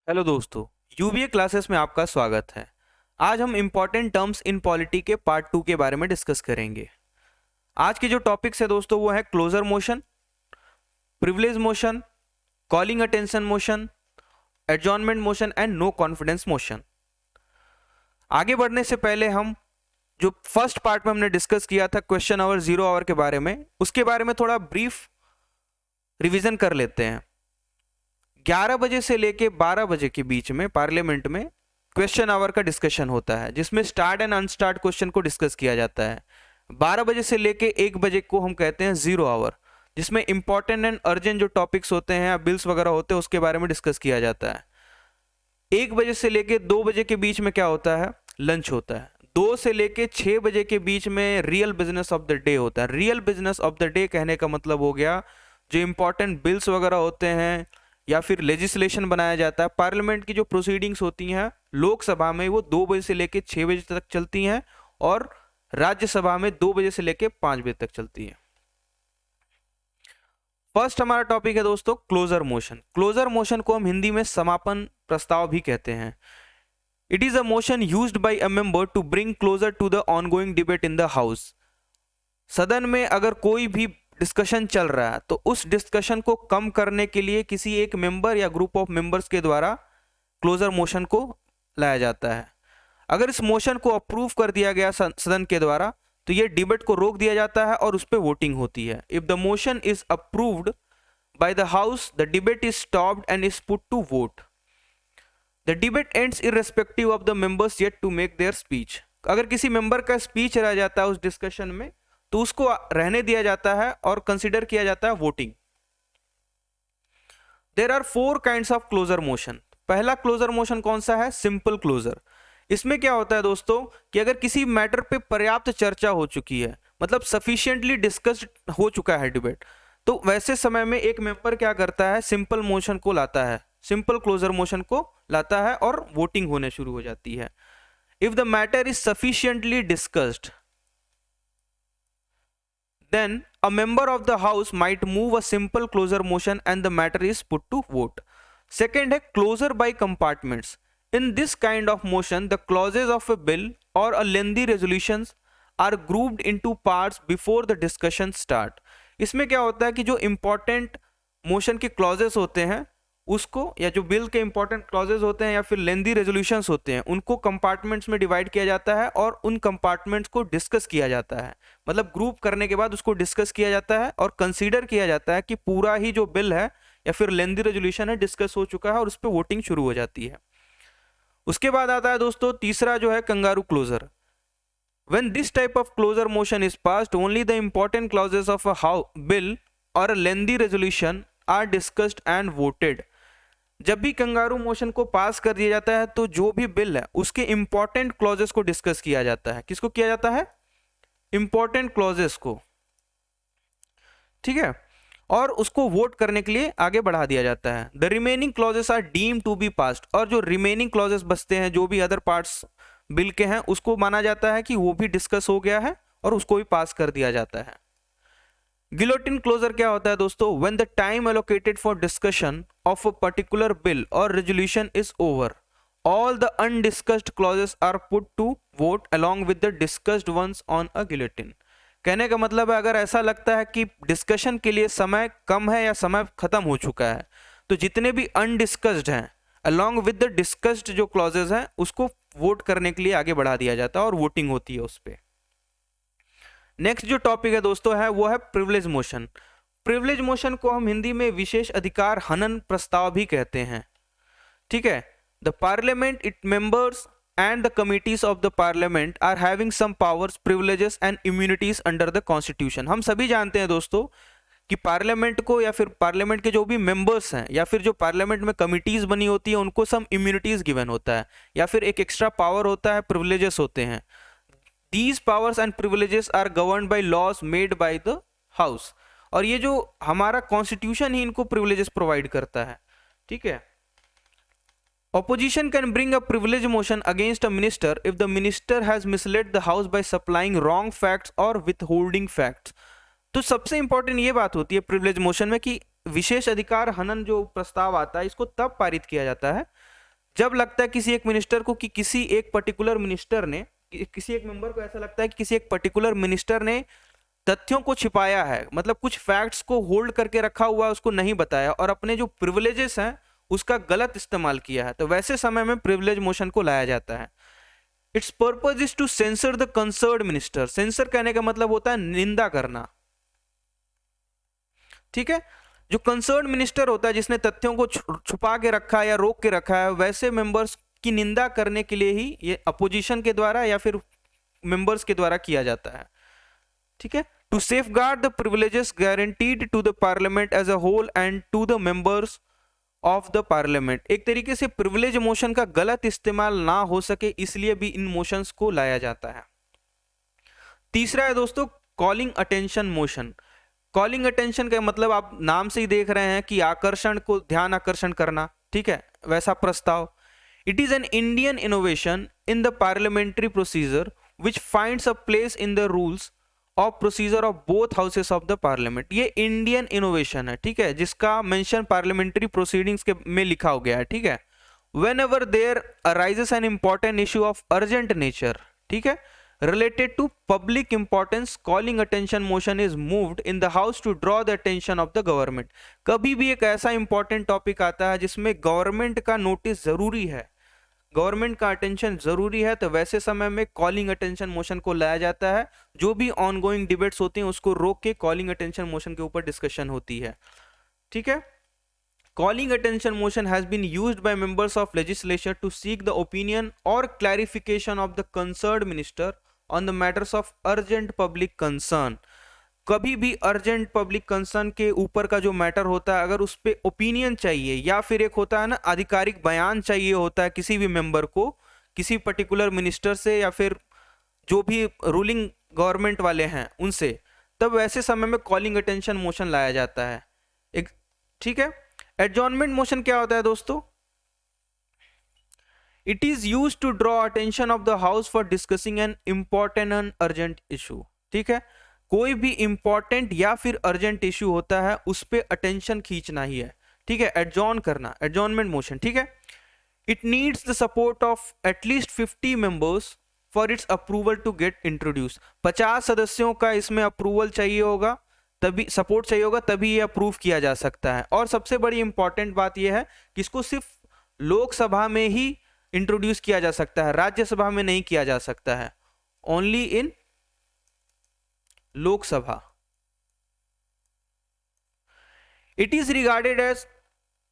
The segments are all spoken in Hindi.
हेलो दोस्तों, यूबीए क्लासेस में आपका स्वागत है। आज हम इम्पॉर्टेंट टर्म्स इन पॉलिटी के पार्ट 2 के बारे में डिस्कस करेंगे। आज के जो टॉपिक्स है दोस्तों वो है closure motion, privilege motion, calling attention motion, adjournment motion and no confidence motion. आगे बढ़ने से पहले हम जो फर्स्ट पार्ट में हमने डिस्कस किया था क्वेश्चन आवर, जीरो आवर के बारे में, उसके बारे में थोड़ा ब्रीफ रिवीजन कर लेते हैं। 11 बजे से लेके 12 बजे के बीच में पार्लियामेंट में क्वेश्चन आवर का डिस्कशन होता है, जिसमें स्टार्ट एंड अनस्टार्ट क्वेश्चन को डिस्कस किया जाता है। 12 बजे से लेके 1 बजे को हम कहते हैं जीरो आवर, जिसमें इंपॉर्टेंट एंड अर्जेंट जो टॉपिक्स होते हैं या बिल्स वगैरह होते हैं उसके बारे में डिस्कस किया जाता है। 1 बजे से लेके 2 बजे के बीच में क्या होता है? लंच होता है। 2 से लेके 6 बजे के बीच में real business of the day होता है। Real business of the day कहने का मतलब हो गया जो इंपॉर्टेंट बिल्स वगैरह होते हैं या फिर लेजिस्लेशन बनाया जाता है। पार्लियामेंट की जो प्रोसीडिंग्स होती हैं लोकसभा में वो 2 बजे से लेके 6 बजे तक चलती हैं और राज्यसभा में 2 बजे से लेके 5 बजे तक चलती है। फर्स्ट हमारा टॉपिक है दोस्तों क्लोजर मोशन। क्लोजर मोशन को हम हिंदी में समापन प्रस्ताव भी कहते हैं। It is a motion used by a member to bring closure to the ongoing debate in the house. सदन में अगर कोई भी डिस्कशन चल रहा है तो उस डिस्कशन को कम करने के लिए किसी एक मेंबर या ग्रुप ऑफ मेंबर्स के द्वारा क्लोजर मोशन को लाया जाता है। अगर इस मोशन को अप्रूव कर दिया गया सदन के द्वारा तो ये डिबेट को रोक दिया जाता है और उस पर वोटिंग होती है। If the motion is approved by the house the debate is stopped and is put to vote. The debate ends irrespective of the members yet to make their speech. अगर किसी मेंबर का स्पीच रह जाता है उस डिस्कशन में तो उसको रहने दिया जाता है और कंसीडर किया जाता है voting. There are 4 kinds of closure motion. पहला क्लोजर मोशन कौन सा है? Simple closure. इसमें क्या होता है दोस्तों कि अगर किसी मैटर पे पर्याप्त चर्चा हो चुकी है, मतलब सफिशिएंटली डिस्कस्ड हो चुका है डिबेट, तो वैसे समय में एक मेंबर क्या करता है? सिंपल मोशन को लाता है, सिंपल क्लोजर मोशन को लाता है और वोटिंग होने शुरू हो जाती है। If the matter is sufficiently discussed then a member of the house might move a simple closer motion and the matter is put to vote. Second है closer by compartments. In this kind of motion the clauses of a bill or a lengthy resolutions are grouped into parts before the discussion start. इसमें क्या होता है कि जो important motion के clauses होते हैं उसको, या जो बिल के इंपॉर्टेंट क्लॉजेज होते हैं या फिर लेंदी रेजोल्यूशंस होते हैं, उनको कंपार्टमेंट्स में डिवाइड किया जाता है और उन कंपार्टमेंट्स को डिस्कस किया जाता है। मतलब ग्रुप करने के बाद उसको डिस्कस किया जाता है और कंसीडर किया जाता है कि पूरा ही जो बिल है या फिर लेंदी रेजोल्यूशन है डिस्कस हो चुका है और उस पर वोटिंग शुरू हो जाती है। उसके बाद आता है दोस्तों तीसरा जो है kangaroo closure. When this type of closer motion is passed, only the important clauses of a bill or a lengthy resolution are discussed and voted. जब भी कंगारू मोशन को पास कर दिया जाता है तो जो भी बिल है उसके इंपॉर्टेंट क्लॉजेस को डिस्कस किया जाता है। किसको किया जाता है? इंपॉर्टेंट क्लॉजेस को, ठीक है, और उसको वोट करने के लिए आगे बढ़ा दिया जाता है। The remaining clauses are deemed to be passed. और जो रिमेनिंग क्लॉजेस बचते हैं, जो भी अदर पार्ट्स बिल के हैं, उसको माना जाता है कि वो भी डिस्कस हो गया है और उसको भी पास कर दिया जाता है। गिलोटिन क्लोजर क्या होता है दोस्तों? When the time allocated for discussion of a particular bill or resolution is over, all the undiscussed clauses are put to vote along with the discussed ones on a guillotine. कहने का मतलब है अगर ऐसा लगता है कि डिस्कशन के लिए समय कम है या समय खत्म हो चुका है तो जितने भी अनडिस्कस्ड हैं along with the discussed जो क्लॉजेज हैं उसको वोट करने के लिए आगे बढ़ा दिया जाता है और वोटिंग होती है उस पर। नेक्स्ट जो टॉपिक है दोस्तों है वो है प्रिविलेज मोशन। प्रिविलेज मोशन को हम हिंदी में विशेष अधिकार हनन प्रस्ताव भी कहते हैं, ठीक है। The parliament, it members and the committees of the parliament are having some powers, privileges and immunities under the constitution. हम सभी जानते हैं दोस्तों कि पार्लियामेंट को या फिर पार्लियामेंट के जो भी मेंबर्स हैं या फिर जो पार्लियामेंट में कमिटीज बनी होती है उनको सम इम्यूनिटीज गिवन होता है या फिर एक एक्स्ट्रा पावर होता है, प्रिविलेजेस होते हैं। These powers and privileges are governed by laws made by the house. और ये जो हमारा कॉन्स्टिट्यूशन ही इनको प्रिविलेजेस प्रोवाइड करता है, ठीक है। Opposition can bring a privilege motion against a minister if the minister has misled the house by supplying wrong facts or withholding facts. तो सबसे इंपॉर्टेंट ये बात होती है प्रिविलेज मोशन में कि विशेष अधिकार हनन जो प्रस्ताव आता है इसको तब पारित किया जाता है जब लगता है किसी एक मिनिस्टर को कि किसी एक पर्टिकुलर मिनिस्टर ने, किसी एक मेंबर को ऐसा लगता है कि किसी एक पर्टिकुलर मिनिस्टर ने तथ्यों को छिपाया है, मतलब कुछ फैक्ट्स को होल्ड करके रखा हुआ है, उसको नहीं बताया और अपने जो प्रिविलेजेस हैं उसका गलत इस्तेमाल किया है, तो वैसे समय में प्रिविलेज मोशन को लाया जाता है। It's purpose is to sensor the concerned minister. Sensor कहने का मतलब होता है निंदा करना, ठीक है। जो कंसर्न्ड मिनिस्टर होता है जिसने तथ्यों को छुपा के रखा है या रोक के रखा है, वैसे मेंबर्स की निंदा करने के लिए ही ये अपोजिशन के द्वारा या फिर मेंबर्स के द्वारा किया जाता है, ठीक है। To safeguard the privileges guaranteed to the parliament as a whole and to the members of the parliament. एक तरीके से प्रिविलेज मोशन का गलत इस्तेमाल ना हो सके इसलिए भी इन मोशंस को लाया जाता है। तीसरा है दोस्तों calling attention motion. Calling attention का मतलब आप नाम से ही देख रहे हैं कि आकर्षण को, ध्यान आकर्षण करना, ठीक है, वैसा प्रस्ताव। It is an Indian innovation in the parliamentary procedure which finds a place in the rules of procedure of both houses of the parliament. ये इंडियन इनोवेशन है, ठीक है, जिसका मेंशन पार्लियामेंट्री प्रोसीडिंग्स के में लिखा हो गया है, ठीक है। whenever there arises an important issue of urgent nature, ठीक है, related to public importance, calling attention motion is moved in the house to draw the attention of the government। कभी भी एक ऐसा इंपॉर्टेंट टॉपिक आता है जिसमें गवर्नमेंट का नोटिस जरूरी है, गवर्नमेंट का अटेंशन जरूरी है, तो वैसे समय में कॉलिंग अटेंशन मोशन को लाया जाता है। जो भी ऑनगोइंग डिबेट्स होती हैं उसको रोक के कॉलिंग अटेंशन मोशन के ऊपर डिस्कशन होती है, ठीक है। Calling attention motion has been used by members of legislature to seek the opinion or clarification of the concerned minister on the matters of urgent public concern। कभी भी अर्जेंट पब्लिक कंसर्न के ऊपर का जो मैटर होता है, अगर उस पर ओपिनियन चाहिए या फिर एक होता है ना आधिकारिक बयान चाहिए होता है किसी भी मेंबर को, किसी पर्टिकुलर मिनिस्टर से या फिर जो भी रूलिंग गवर्नमेंट वाले हैं उनसे, तब वैसे समय में कॉलिंग अटेंशन मोशन लाया जाता है, एक, ठीक है। एडजॉर्नमेंट मोशन क्या होता है दोस्तों? It is use to draw attention of the house for discussing an important and urgent issue, ठीक है। कोई भी इंपॉर्टेंट या फिर अर्जेंट इशू होता है उस पर अटेंशन खींचना ही है, ठीक है, एडजॉर्न करना, एडजॉर्नमेंट मोशन, ठीक है। It needs the support of at least 50 members for its approval to get introduce. 50 सदस्यों का इसमें अप्रूवल चाहिए होगा, तभी सपोर्ट चाहिए होगा, तभी ये अप्रूव किया जा सकता है। और सबसे बड़ी इंपॉर्टेंट बात यह है कि इसको सिर्फ लोकसभा में ही इंट्रोड्यूस किया जा सकता है, राज्यसभा में नहीं किया जा सकता है, only in Lok Sabha. It is regarded as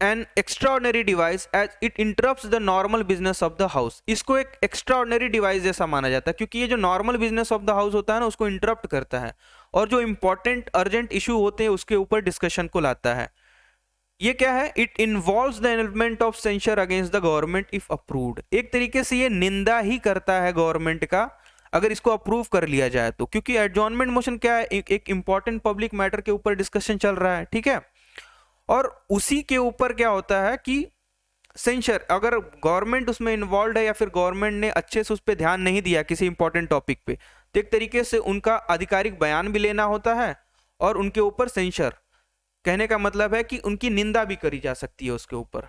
an extraordinary device as it interrupts the normal business of the house. इसको एक एक्स्ट्राऑर्डिनरी डिवाइस जैसा माना जाता है क्योंकि ये जो normal business of the house होता है ना उसको इंटरप्ट करता है और जो इंपॉर्टेंट अर्जेंट इशू होते हैं उसके ऊपर डिस्कशन को लाता है। ये क्या है? It involves the element of sensor against the government if approved. एक तरीके से ये निंदा ही करता है गवर्नमेंट का अगर इसको अप्रूव कर लिया जाए तो, क्योंकि एडजॉर्नमेंट मोशन क्या है, एक इंपॉर्टेंट पब्लिक मैटर के ऊपर डिस्कशन चल रहा है, ठीक है, और उसी के ऊपर क्या होता है कि सेंसर, अगर गवर्नमेंट उसमें इन्वॉल्व है या फिर गवर्नमेंट ने अच्छे से उस पर ध्यान नहीं दिया किसी इंपॉर्टेंट टॉपिक पे, तो एक तरीके से उनका आधिकारिक बयान भी लेना होता है और उनके ऊपर सेंसर, कहने का मतलब है कि उनकी निंदा भी करी जा सकती है उसके ऊपर।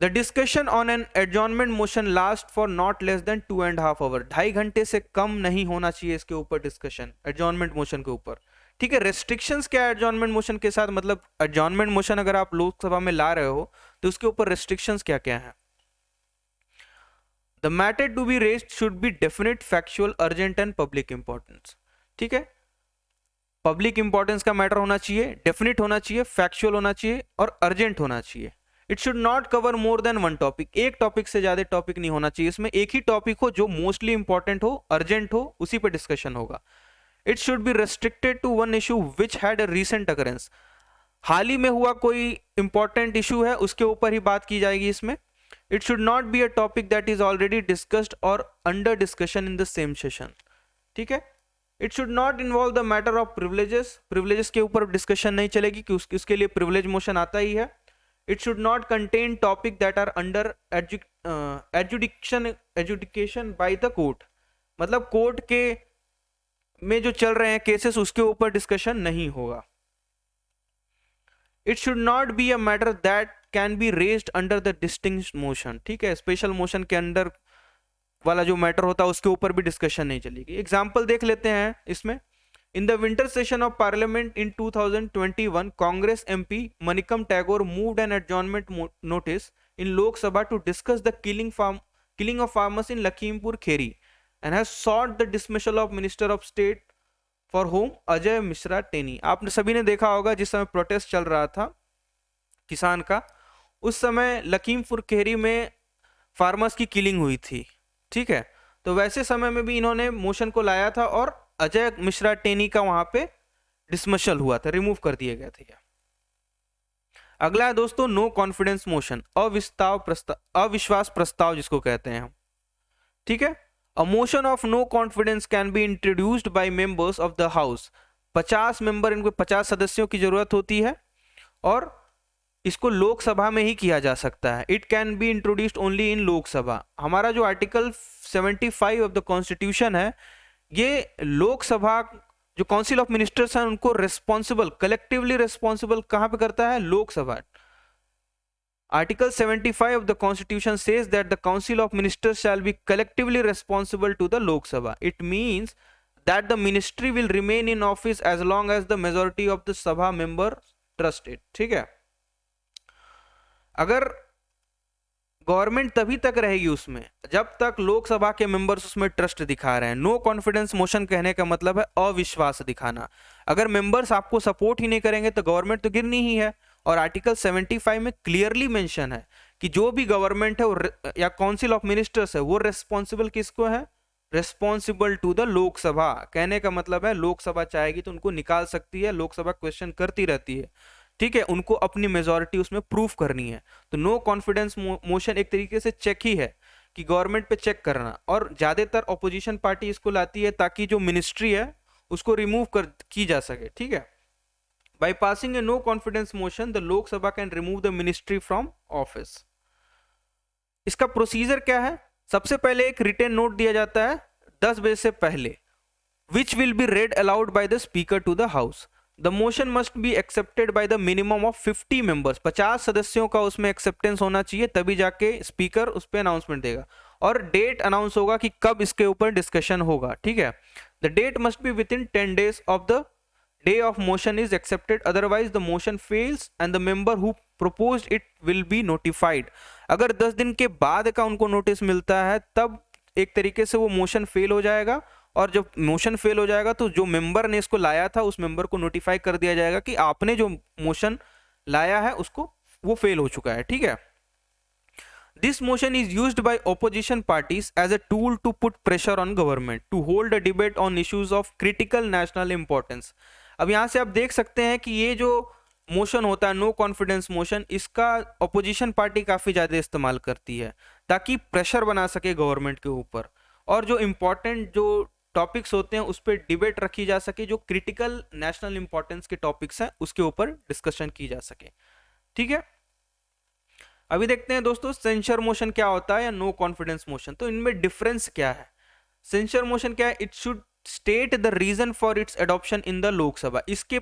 The discussion on an adjournment motion last for not less than 2.5 hour. 2.5 घंटे से कम नहीं होना चाहिए इसके ऊपर डिस्कशन, एडजॉर्नमेंट मोशन के ऊपर, ठीक है। रेस्ट्रिक्शंस क्या है एडजॉर्नमेंट मोशन के साथ, मतलब एडजॉर्नमेंट मोशन अगर आप लोकसभा में ला रहे हो तो उसके ऊपर रेस्ट्रिक्शंस क्या क्या है? The matter to be raised should be definite, factual, urgent and public importance, ठीक है। पब्लिक इंपॉर्टेंस का मैटर होना चाहिए, डेफिनेट होना चाहिए, फैक्चुअल होना चाहिए और अर्जेंट होना चाहिए। It should not cover more than one topic. एक टॉपिक से ज्यादा टॉपिक नहीं होना चाहिए, इसमें एक ही टॉपिक हो जो मोस्टली इंपॉर्टेंट हो, अर्जेंट हो, उसी पे डिस्कशन होगा। It should be restricted to one issue which had a recent occurrence. हाल ही में हुआ कोई इंपॉर्टेंट इशू है उसके ऊपर ही बात की जाएगी इसमें। It should not be a topic that is already discussed or under discussion in the same session, ठीक है। It should not involve the matter of privileges. Privileges के ऊपर डिस्कशन नहीं चलेगी कि उसके लिए प्रिविलेज मोशन आता ही है। It should not contain topic that are under adjudication by the court, मतलब कोर्ट के में जो चल रहे हैं केसेस उसके ऊपर डिस्कशन नहीं होगा। It should not be a matter that can be raised under the distinct motion, ठीक है, स्पेशल मोशन के अंडर वाला जो मैटर होता है उसके ऊपर भी डिस्कशन नहीं चलेगी। एग्जाम्पल देख लेते हैं इसमें। In the winter session of parliament in 2021 Congress MP Manickam Tagore moved an adjournment notice in Lok Sabha to discuss the killing of farmers in Lakhimpur Kheri and has sought the dismissal of Minister of State for Home Ajay Mishra Teni. आपने सभी ने देखा होगा जिस समय प्रोटेस्ट चल रहा था किसान का, उस समय लखीमपुर खेरी में फार्मर्स की किलिंग हुई थी, ठीक है। तो वैसे समय में भी इन्होंने मोशन को लाया था और अजय मिश्रा टेनी का वहां पे डिसमिसल हुआ था, रिमूव कर दिए गए थे। अगला है दोस्तों नो कॉन्फिडेंस मोशन, अविश्वास प्रस्ताव जिसको कहते हैं हम, ठीक है। A motion of no confidence can be introduced by members of the house. 50 member, इनको 50 सदस्यों की जरूरत होती है और इसको लोकसभा में ही किया जा सकता है। It can be introduced only in Lok Sabha. हमारा जो आर्टिकल 75 ऑफ द कॉन्स्टिट्यूशन है, ये लोकसभा जो काउंसिल ऑफ मिनिस्टर्स हैं उनको रिस्पॉन्सिबल, कलेक्टिवली रिस्पॉन्सिबल कहां पे करता है? Lok Sabha. Article 75 of the constitution says that the council of ministers shall be collectively responsible to the Lok Sabha. It means that the ministry will remain in office as long as the majority of the Sabha member trust it, ठीक है। अगर गवर्नमेंट तभी तक रहेगी उसमें जब तक लोकसभा के मेंबर्स उसमें ट्रस्ट दिखा रहे हैं। नो कॉन्फिडेंस मोशन कहने का मतलब है अविश्वास दिखाना। अगर मेंबर्स आपको सपोर्ट ही नहीं करेंगे तो गवर्नमेंट तो गिरनी ही है। और आर्टिकल 75 में क्लियरली मेंशन है कि जो भी गवर्नमेंट है या काउंसिल ऑफ मिनिस्टर्स है वो रिस्पॉन्सिबल किसको है? Responsible to the Lok Sabha. कहने का मतलब है लोकसभा चाहेगी तो उनको निकाल सकती है, लोकसभा क्वेश्चन करती रहती है, ठीक है, उनको अपनी मेजॉरिटी उसमें प्रूफ करनी है। तो नो कॉन्फिडेंस मोशन एक तरीके से चेक ही है कि गवर्नमेंट पे चेक करना, और ज्यादातर ऑपोजिशन पार्टी इसको लाती है ताकि जो मिनिस्ट्री है उसको रिमूव कर की जा सके, ठीक है। By passing a no confidence motion the Lok Sabha can remove the ministry from office. इसका प्रोसीजर क्या है? सबसे पहले एक रिटन नोट दिया जाता है 10 बजे से पहले, which will be read aloud by the speaker to the house. The motion must be accepted by the minimum of 50 members. 50 सदस्यों का उसमें एक्सेप्टेंस होना चाहिए, तभी जाके स्पीकर उस पर अनाउंसमेंट देगा। और डेट अनाउंस होगा कि कब इसके ऊपर डिस्कशन होगा, ठीक है। The date must be within 10 days of the day of motion is accepted, otherwise the motion fails and the member who proposed it will be notified. अगर 10 दिन के बाद का उनको नोटिस मिलता है तब एक तरीके से वो मोशन फेल हो जाएगा, और जब मोशन फेल हो जाएगा तो जो मेंबर ने इसको लाया था उस मेंबर को नोटिफाई कर दिया जाएगा कि आपने जो मोशन लाया है उसको वो फेल हो चुका है, ठीक है। This motion is used by opposition parties as a tool to put pressure on government to hold a debate on issues of critical national importance. अब यहां से आप देख सकते हैं कि ये जो मोशन होता है नो कॉन्फिडेंस मोशन, इसका ऑपोजिशन पार्टी काफी ज्यादा इस्तेमाल करती है ताकि प्रेशर बना सके गवर्नमेंट के ऊपर, और जो इंपॉर्टेंट जो टॉपिक्स होते हैं उस पर डिबेट रखी जा सके, जो क्रिटिकल नेशनल इंपॉर्टेंस के टॉपिक्स हैं उसके ऊपर डिस्कशन की जा सके, ठीक है। अभी देखते हैं दोस्तों सेंसर मोशन क्या होता है या नो कॉन्फिडेंस मोशन। तो इनमें डिफरेंस क्या है? सेंसर मोशन क्या है? It should state the reason for its adoption in the Lok Sabha. इसके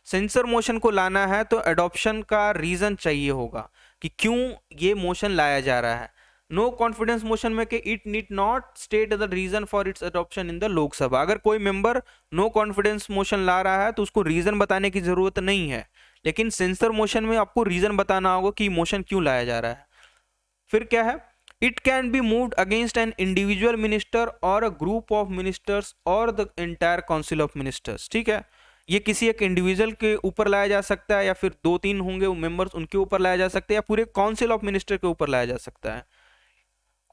सेंसर मोशन को लाना है तो एडॉप्शन का रीजन चाहिए होगा कि क्यों ये मोशन लाया जा रहा है। नो कॉन्फिडेंस मोशन में कि it need not state the reason for its adoption in the Lok Sabha. अगर कोई मेंबर नो कॉन्फिडेंस मोशन ला रहा है तो उसको रीजन बताने की जरूरत नहीं है, लेकिन सेंसर मोशन में आपको रीजन बताना होगा कि मोशन क्यों लाया जा रहा है। फिर क्या है? It can be moved against an individual minister और अ ग्रुप ऑफ मिनिस्टर्स और the entire council of ministers, ठीक है। ये किसी एक इंडिविजुअल के ऊपर लाया जा सकता है, या फिर 2-3 होंगे मेंबर्स उनके ऊपर लाया जा सकता है, या पूरे काउंसिल ऑफ मिनिस्टर के ऊपर लाया जा सकता है।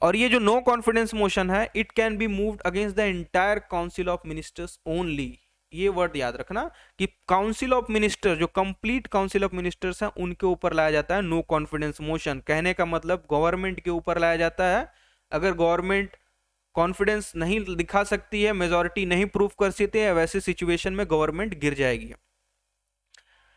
और ये जो नो कॉन्फिडेंस मोशन है, it can be moved against the entire council of ministers only. ये वर्ड याद रखना कि काउंसिल ऑफ मिनिस्टर, जो कंप्लीट काउंसिल ऑफ मिनिस्टर्स हैं उनके ऊपर लाया जाता है नो कॉन्फिडेंस मोशन। कहने का मतलब गवर्नमेंट के ऊपर लाया जाता है। अगर गवर्नमेंट कॉन्फिडेंस नहीं दिखा सकती है, मेजॉरिटी नहीं प्रूफ कर सकती है, वैसे सिचुएशन में गवर्नमेंट गिर जाएगी।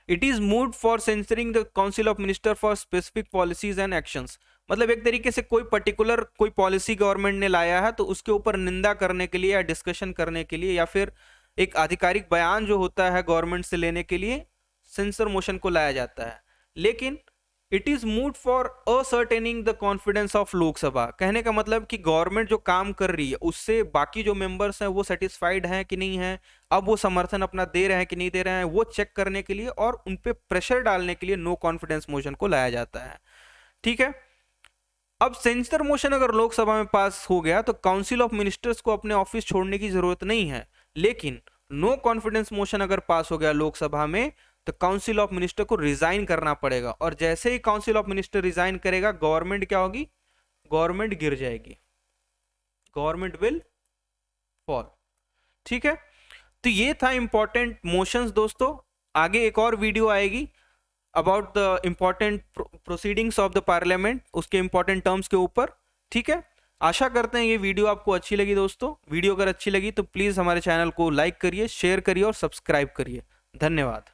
It is moved for censoring the council of minister for specific policies and actions. मतलब एक तरीके से कोई पर्टिकुलर कोई पॉलिसी गवर्नमेंट ने लाया है तो उसके ऊपर निंदा करने के लिए या डिस्कशन करने के लिए, या फिर एक आधिकारिक बयान जो होता है गवर्नमेंट से लेने के लिए सेंसर मोशन को लाया जाता है। लेकिन it is mood for ascertaining the confidence of Lok Sabha. कहने का मतलब कि गवर्नमेंट जो काम कर रही है उससे बाकी जो मेंबर्स हैं वो सेटिस्फाइड हैं कि नहीं है, अब वो समर्थन अपना दे रहे हैं कि नहीं दे रहे हैं, वो चेक करने के लिए और उन पे प्रेशर डालने के लिए नो कॉन्फिडेंस मोशन को लाया जाता है। ठीक है। अब सेंसर मोशन अगर लोकसभा में पास हो गया तो काउंसिल ऑफ मिनिस्टर्स को अपने ऑफिस छोड़ने की जरूरत नहीं है, लेकिन नो कॉन्फिडेंस मोशन अगर पास हो गया लोकसभा में तो काउंसिल ऑफ मिनिस्टर को रिजाइन करना पड़ेगा, और जैसे ही काउंसिल ऑफ मिनिस्टर रिजाइन करेगा गवर्नमेंट क्या होगी, गवर्नमेंट गिर जाएगी, गवर्नमेंट विल फॉल। ठीक है। तो ये था इंपॉर्टेंट मोशंस दोस्तों। आगे एक और वीडियो आएगी about the important proceedings of the parliament, उसके इंपॉर्टेंट टर्म्स के ऊपर। ठीक है। आशा करते हैं ये वीडियो आपको अच्छी लगी दोस्तों। वीडियो अगर अच्छी लगी तो प्लीज हमारे चैनल को लाइक करिए, शेयर करिए और सब्सक्राइब करिए। धन्यवाद।